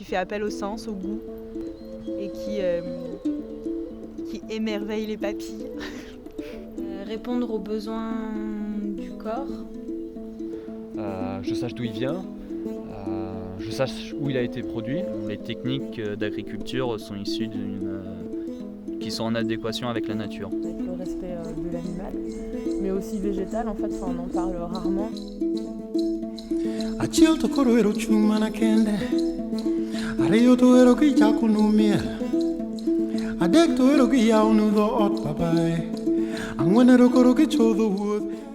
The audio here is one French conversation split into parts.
qui fait appel au sens, au goût, et qui émerveille les papilles. Répondre aux besoins du corps. Je sache d'où il vient, je sache où il a été produit. Les techniques d'agriculture sont issues qui sont en adéquation avec la nature. Avec le respect de l'animal, mais aussi végétal, en fait, on en parle rarement.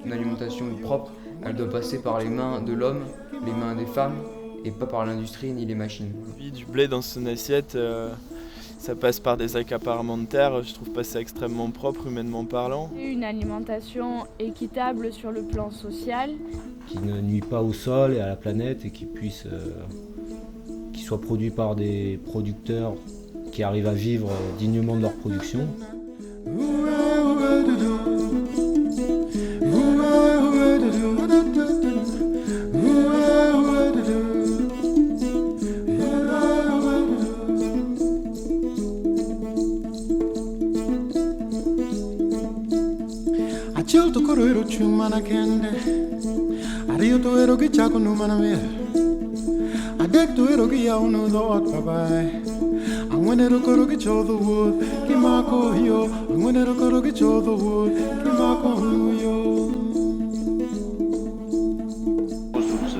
Une alimentation propre, elle doit passer par les mains de l'homme, les mains des femmes, et pas par l'industrie ni les machines. Du blé dans son assiette, ça passe par des accaparements de terre, je trouve pas ça extrêmement propre humainement parlant. Une alimentation équitable sur le plan social. Qui ne nuit pas au sol et à la planète et qui soit produit par des producteurs qui arrivent à vivre dignement de leur production.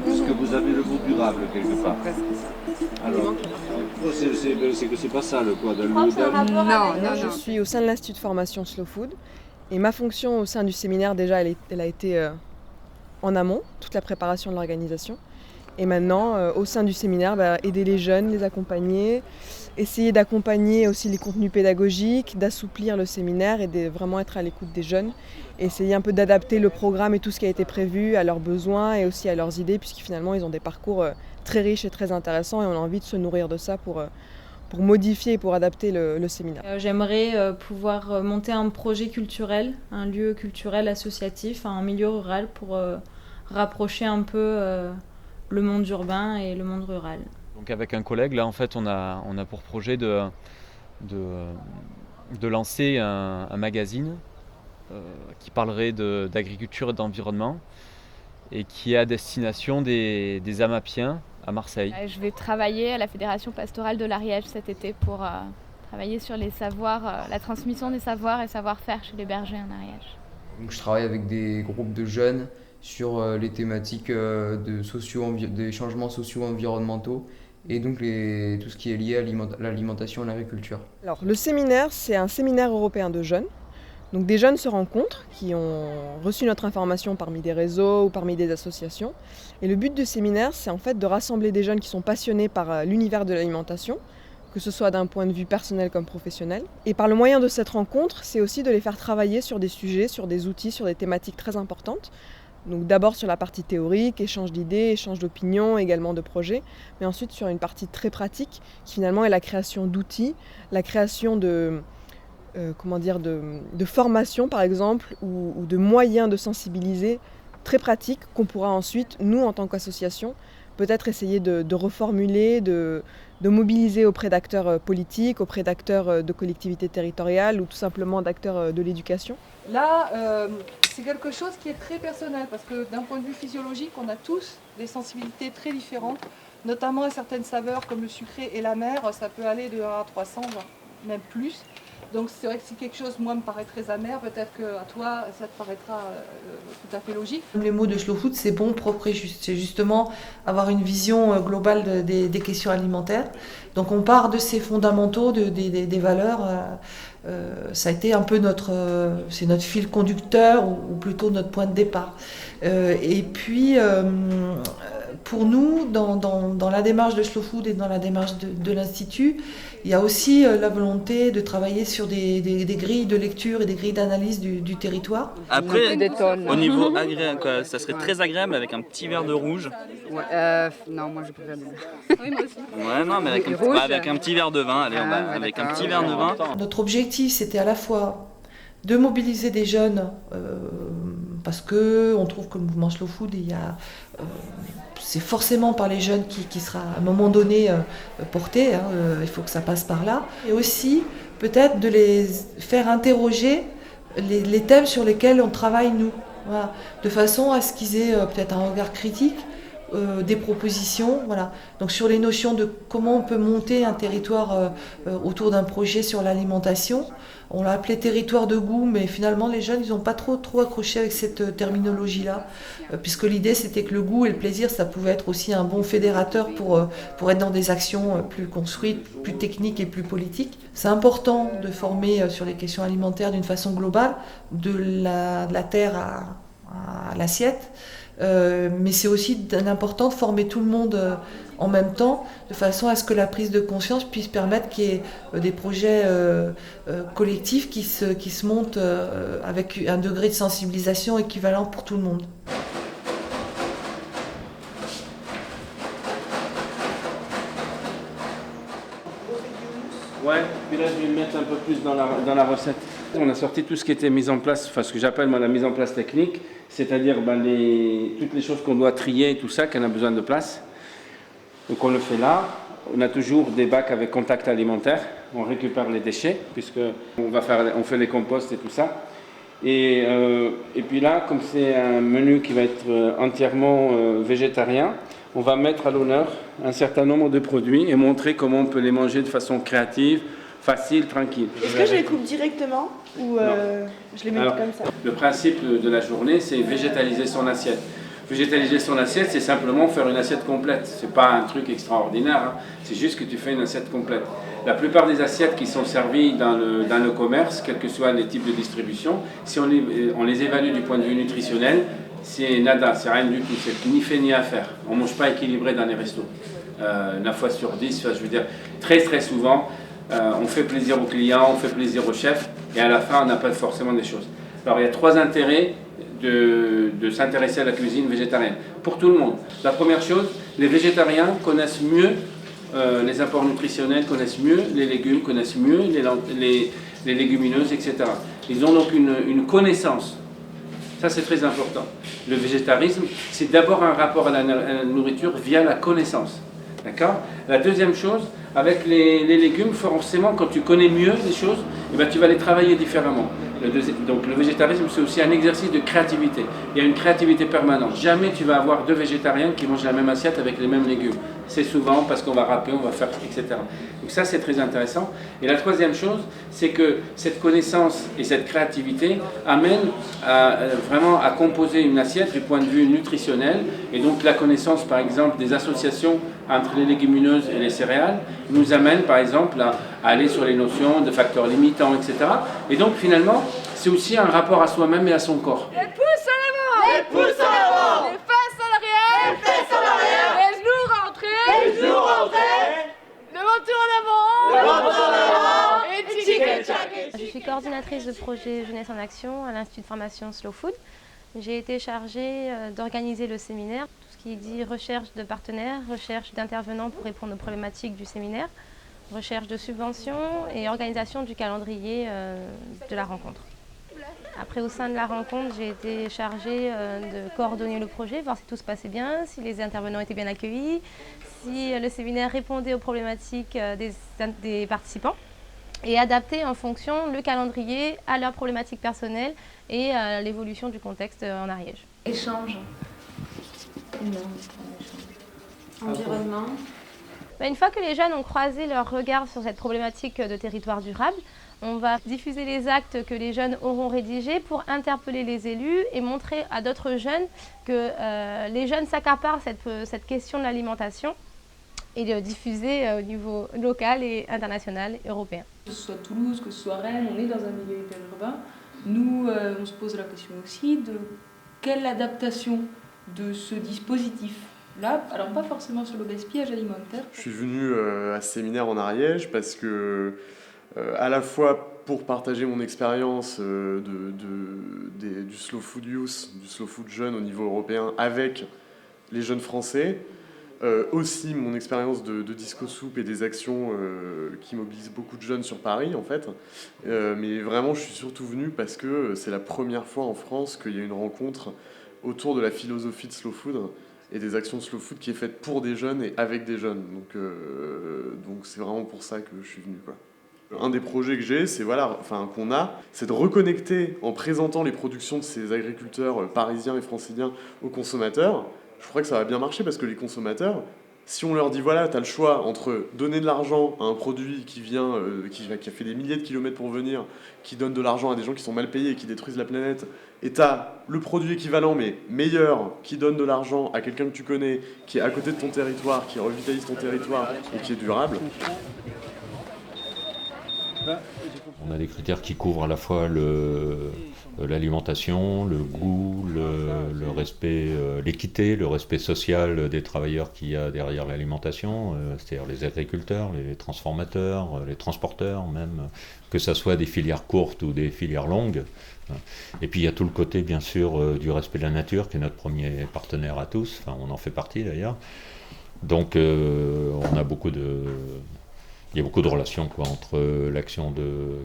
Est-ce que vous avez le mot durable quelque part? Alors, c'est que c'est pas ça le quoi de Non, je suis au sein de l'Institut de formation Slow Food et ma fonction au sein du séminaire déjà elle a été en amont, toute la préparation de l'organisation. Et maintenant, au sein du séminaire, aider les jeunes, les accompagner, essayer d'accompagner aussi les contenus pédagogiques, d'assouplir le séminaire et de vraiment être à l'écoute des jeunes. Et essayer un peu d'adapter le programme et tout ce qui a été prévu à leurs besoins et aussi à leurs idées, puisque finalement ils ont des parcours très riches et très intéressants et on a envie de se nourrir de ça pour modifier et pour adapter le séminaire. J'aimerais pouvoir monter un projet culturel, un lieu culturel associatif, un milieu rural pour rapprocher un peu le monde urbain et le monde rural. Donc avec un collègue, là en fait on a pour projet de lancer un magazine qui parlerait d'agriculture et d'environnement et qui est à destination des Amapiens à Marseille. Je vais travailler à la Fédération pastorale de l'Ariège cet été pour travailler sur les savoirs, la transmission des savoirs et savoir-faire chez les bergers en Ariège. Donc, je travaille avec des groupes de jeunes sur les thématiques des changements socio-environnementaux et donc tout ce qui est lié à l'alimentation et à l'agriculture. Alors, le séminaire, c'est un séminaire européen de jeunes. Donc des jeunes se rencontrent, qui ont reçu notre information parmi des réseaux ou parmi des associations. Et le but du séminaire, c'est en fait de rassembler des jeunes qui sont passionnés par l'univers de l'alimentation, que ce soit d'un point de vue personnel comme professionnel. Et par le moyen de cette rencontre, c'est aussi de les faire travailler sur des sujets, sur des outils, sur des thématiques très importantes. Donc d'abord sur la partie théorique, échange d'idées, échange d'opinions, également de projets, mais ensuite sur une partie très pratique qui finalement est la création d'outils, la création de formation par exemple ou de moyens de sensibiliser très pratiques qu'on pourra ensuite, nous en tant qu'association, peut-être essayer de reformuler, de mobiliser auprès d'acteurs politiques, auprès d'acteurs de collectivités territoriales ou tout simplement d'acteurs de l'éducation. Là, c'est quelque chose qui est très personnel parce que d'un point de vue physiologique, on a tous des sensibilités très différentes, notamment à certaines saveurs comme le sucré et l'amer, ça peut aller de 1 à 300, voire même plus. Donc c'est vrai que si quelque chose, moi, me paraît très amer, peut-être qu'à toi, ça te paraîtra tout à fait logique. Les mots de Slow Food, c'est bon, propre et juste. C'est justement avoir une vision globale des questions alimentaires. Donc on part de ces fondamentaux, des valeurs. Ça a été un peu c'est notre fil conducteur ou plutôt notre point de départ. Et puis, pour nous, dans la démarche de Slow Food et dans la démarche de l'Institut, il y a aussi la volonté de travailler sur des grilles de lecture et des grilles d'analyse du territoire. Après, au niveau agréable, ça serait très agréable avec un petit verre de rouge. Non, moi je préfère du Oui, moi aussi. Ouais, non, mais avec un petit verre de vin. Allez, avec un petit verre de vin. Notre objectif, c'était à la fois de mobiliser des jeunes parce qu'on trouve que le mouvement Slow Food, c'est forcément par les jeunes qui sera à un moment donné porté, hein, il faut que ça passe par là. Et aussi peut-être de les faire interroger les thèmes sur lesquels on travaille nous, voilà, de façon à ce qu'ils aient peut-être un regard critique, des propositions, voilà. Donc sur les notions de comment on peut monter un territoire autour d'un projet sur l'alimentation. On l'a appelé territoire de goût, mais finalement les jeunes ils n'ont pas trop accroché avec cette terminologie-là, puisque l'idée c'était que le goût et le plaisir ça pouvait être aussi un bon fédérateur pour être dans des actions plus construites, plus techniques et plus politiques. C'est important de former sur les questions alimentaires d'une façon globale, de la terre à l'assiette. Mais c'est aussi important de former tout le monde en même temps, de façon à ce que la prise de conscience puisse permettre qu'il y ait des projets collectifs qui se montent avec un degré de sensibilisation équivalent pour tout le monde. Ouais, puis là je vais le mettre un peu plus dans la recette. On a sorti tout ce qui était mis en place, enfin ce que j'appelle moi la mise en place technique, c'est-à-dire toutes les choses qu'on doit trier et tout ça, qu'on a besoin de place. Donc on le fait là. On a toujours des bacs avec contact alimentaire. On récupère les déchets puisqu'on fait les composts et tout ça. Et puis là, comme c'est un menu qui va être entièrement végétarien, on va mettre à l'honneur un certain nombre de produits et montrer comment on peut les manger de façon créative, facile, tranquille. Est-ce que je les coupe directement ou je les mets comme ça? Le principe de la journée, c'est végétaliser son assiette. Végétaliser son assiette, c'est simplement faire une assiette complète. Ce n'est pas un truc extraordinaire, hein. C'est juste que tu fais une assiette complète. La plupart des assiettes qui sont servies dans le commerce, quels que soient les types de distribution, si on les évalue du point de vue nutritionnel, c'est nada, c'est rien du tout, c'est ni fait ni à faire. On ne mange pas équilibré dans les restos. 9 fois sur 10, je veux dire, très souvent, on fait plaisir aux clients, on fait plaisir aux chefs, et à la fin, on n'a pas forcément des choses. Alors, il y a 3 intérêts de s'intéresser à la cuisine végétarienne, pour tout le monde. La première chose, les végétariens connaissent mieux les apports nutritionnels, connaissent mieux les légumes, connaissent mieux les légumineuses, etc. Ils ont donc une connaissance. Ça, c'est très important. Le végétarisme, c'est d'abord un rapport à la nourriture via la connaissance. D'accord ? La deuxième chose, avec les légumes, forcément, quand tu connais mieux les choses, eh ben, tu vas les travailler différemment. Donc le végétarisme, c'est aussi un exercice de créativité. Il y a une créativité permanente. Jamais tu vas avoir 2 végétariens qui mangent la même assiette avec les mêmes légumes. C'est souvent parce qu'on va râper, on va faire, etc. Donc ça, c'est très intéressant. Et la troisième chose, c'est que cette connaissance et cette créativité amènent vraiment à composer une assiette du point de vue nutritionnel. Et donc la connaissance, par exemple, des associations entre les légumineuses et les céréales nous amène, par exemple, à aller sur les notions de facteurs limitants, etc. Et donc, finalement, c'est aussi un rapport à soi-même et à son corps. Les pouces en avant! Les pouces en avant! Les fesses en arrière! Les fesses en arrière! Les genoux rentrés! Les genoux rentrés! Le menton en avant! Le menton en avant! Et tic et tchac! Je suis coordinatrice de projet Jeunesse en Action à l'Institut de formation Slow Food. J'ai été chargée d'organiser le séminaire, tout ce qui dit recherche de partenaires, recherche d'intervenants pour répondre aux problématiques du séminaire, recherche de subventions et organisation du calendrier de la rencontre. Après, au sein de la rencontre, j'ai été chargée de coordonner le projet, voir si tout se passait bien, si les intervenants étaient bien accueillis, si le séminaire répondait aux problématiques des participants et adapter en fonction le calendrier à leurs problématiques personnelles et à l'évolution du contexte en Ariège. Échange. Environnement. Une fois que les jeunes ont croisé leur regard sur cette problématique de territoire durable, on va diffuser les actes que les jeunes auront rédigés pour interpeller les élus et montrer à d'autres jeunes que les jeunes s'accaparent cette question de l'alimentation et de diffuser au niveau local et international et européen. Que ce soit Toulouse, que ce soit Rennes, on est dans un milieu hyper-urbain. Nous, on se pose la question aussi de quelle adaptation de ce dispositif-là, alors pas forcément sur le gaspillage alimentaire. Je suis venu à ce séminaire en Ariège parce que, à la fois pour partager mon expérience du slow food youth, du slow food jeune au niveau européen avec les jeunes français, aussi mon expérience de Disco Soup et des actions qui mobilisent beaucoup de jeunes sur Paris en fait. Mais vraiment je suis surtout venu parce que c'est la première fois en France qu'il y a une rencontre autour de la philosophie de Slow Food et des actions de Slow Food qui est faite pour des jeunes et avec des jeunes. Donc c'est vraiment pour ça que je suis venu, quoi. Un des projets que j'ai, c'est c'est de reconnecter en présentant les productions de ces agriculteurs parisiens et franciliens aux consommateurs. Je crois que ça va bien marcher parce que les consommateurs, si on leur dit voilà, t'as le choix entre donner de l'argent à un produit qui vient, qui a fait des milliers de kilomètres pour venir, qui donne de l'argent à des gens qui sont mal payés et qui détruisent la planète, et t'as le produit équivalent mais meilleur qui donne de l'argent à quelqu'un que tu connais, qui est à côté de ton territoire, qui revitalise ton territoire et qui est durable. On a des critères qui couvrent à la fois l'alimentation, le goût, le respect, l'équité, le respect social des travailleurs qu'il y a derrière l'alimentation, c'est-à-dire les agriculteurs, les transformateurs, les transporteurs même, que ça soit des filières courtes ou des filières longues. Et puis il y a tout le côté bien sûr du respect de la nature qui est notre premier partenaire à tous, enfin on en fait partie d'ailleurs. Donc on a il y a beaucoup de relations entre l'action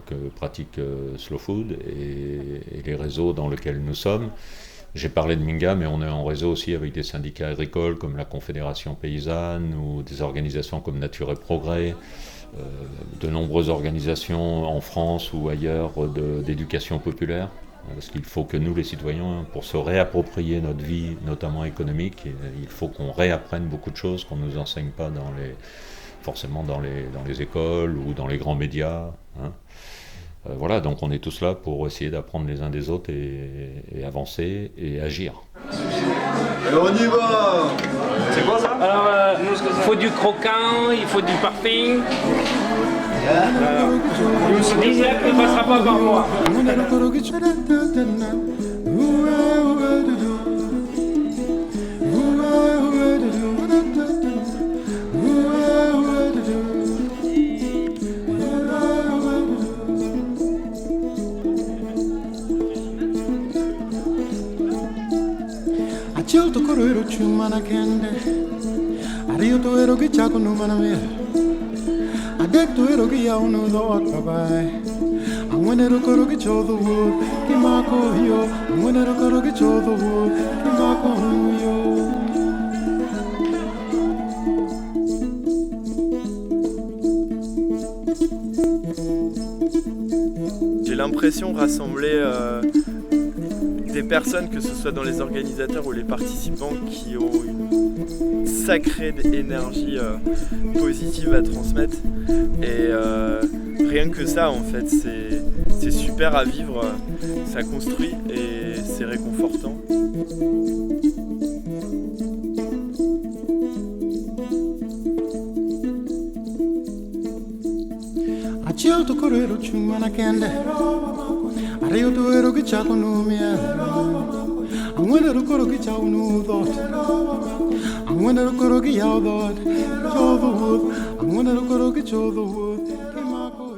que pratique Slow Food et les réseaux dans lesquels nous sommes. J'ai parlé de Minga, mais on est en réseau aussi avec des syndicats agricoles comme la Confédération Paysanne ou des organisations comme Nature et Progrès, de nombreuses organisations en France ou ailleurs d'éducation populaire. Parce qu'il faut que nous, les citoyens, pour se réapproprier notre vie, notamment économique, il faut qu'on réapprenne beaucoup de choses qu'on ne nous enseigne pas forcément dans les écoles ou dans les grands médias. Voilà, donc on est tous là pour essayer d'apprendre les uns des autres et avancer et agir. Alors on y va. C'est quoi ça? Alors, il faut du croquant, il faut du parfum. L'ISEP ne passera pas par moi. Chilto corero chumana kende Ario to ero che chaco no maname Adekto ero che ya uno do akabai Angwenero koro che chodo wood Ki mako yo Angwenero koro che chodo wood Ki mako yo. J'ai l'impression rassembler des personnes, que ce soit dans les organisateurs ou les participants, qui ont une sacrée énergie positive à transmettre. Et rien que ça, en fait, c'est super à vivre, ça construit et c'est réconfortant. Chilto corero chumana kende Ario to ero che chaco no mia Angwenero koro che chau no dot Angwenero koro che yau dot Chodo wood Angwenero koro che chodo wood Ki mako